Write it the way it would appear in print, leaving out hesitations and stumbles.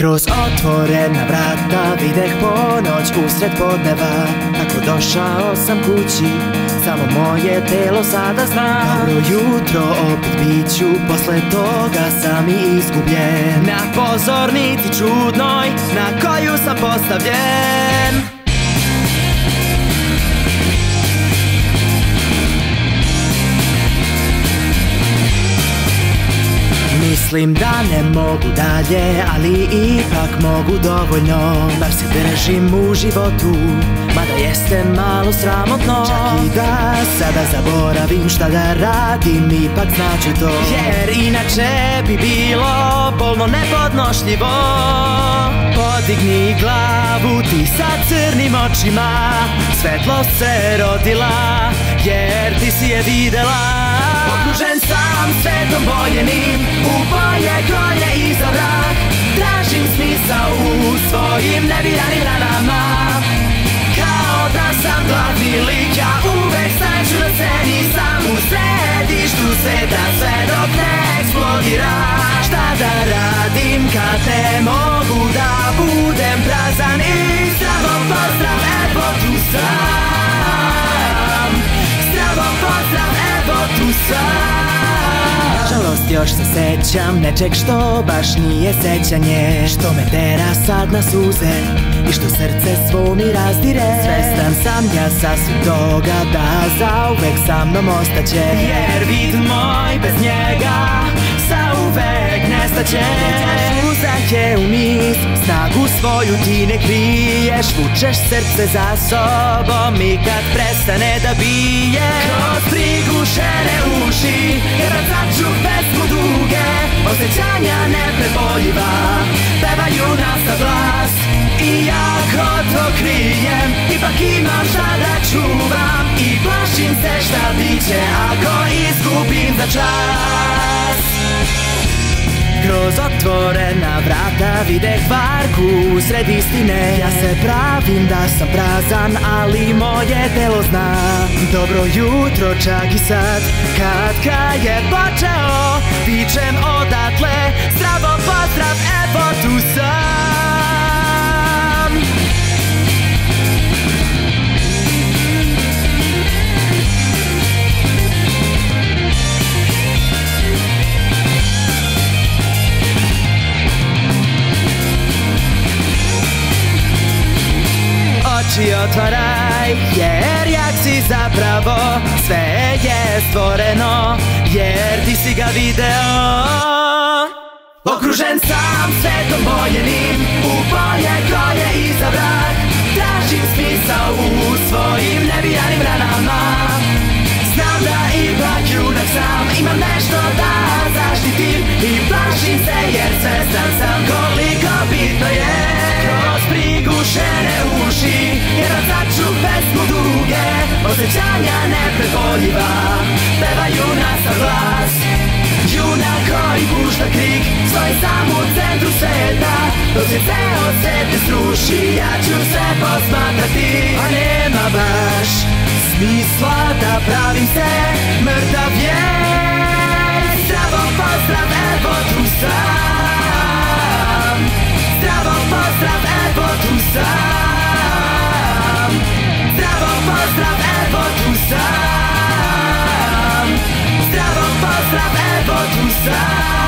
Kroz otvorena vrata videh ponoć usred podneva. Kako došao sam kući, samo moje telo sada zna. Dobro jutro, opet biću, posle toga sam i izgubljen. Na pozornici čudnoj, na koju sam postavljen. Mislim da ne mogu dalje, ali ipak mogu dovoljno. Bar se držim u životu, mada jeste malo sramotno. Čak i da sada zaboravim šta da radim, ipak znaću to. Jer inače bi bilo bolno nepodnošljivo. Podigni glavu ti sa crnim očima, svetlost se rodila, jer ti si je videla. Okružen sam svetom voljenim, u boje koje izabrak. Tražim smisao u svojim nebiranim ranama. Kao da sam glavni lik, ja uvek staću na sceni, sam u središtu sveta, sve dok ne eksplodira. Šta da radim kad ne mogu da budem prazan? I zdravo pozdrav, evo tu sam. Zdravo pozdrav, evo tu sam. Nažalost još se sećam nečeg što baš nije sećanje, što me tera sad na suze i što srce svo mi razdire. Svestan sam ja sasvim toga da zauvek sa mnom ostaće, jer vid moj bez njega zauvek nestaće. Uzaće u niz, snagu svoju ti ne kriješ, vučeš srce za sobom i kad prestane da bije. Kroz prigušene uši, jer začu pesmu duge, osjećanja nepreboljiva pevaju nas za glas. I jako to krijem, ipak imam šta da čuvam, i plašim se šta biće ako izgubim za čas. Kroz otvorena vrata videh varku usred istine. Ja se pravim da sam prazan, ali moje telo zna. Dobro jutro čak i sad, kad kraj je počeo, vičem odatle, zdravo pozdrav, evo tu sam. Oči otvaraj, jer jak si zapravo, sve je stvoreno, jer ti si ga video. Okružen sam svetom voljenim, u boje koje izabrak. Tražim smisao u svojim nebijanim ranama. Znam da ipak junak sam, imam nešto da zaštitim, i plašim se jer svestan sam koliko bitno je. Kroz prigušene uši, jer začu pesmu duge, osjećanja nepreboljiva pevaju nas za glas. Junak koji pušta krik, stoji sam u centru sveta, dok se ceo svet ne sruši, ja ću se posmatrati. A nema baš smisla da pravim se mrtav, jer zdravo pozdrav, evo tu sam. Zdravo pozdrav, evo tu sam. Zdravo pozdrav, evo tu sam. Zdravo pozdrav, evo tu sam.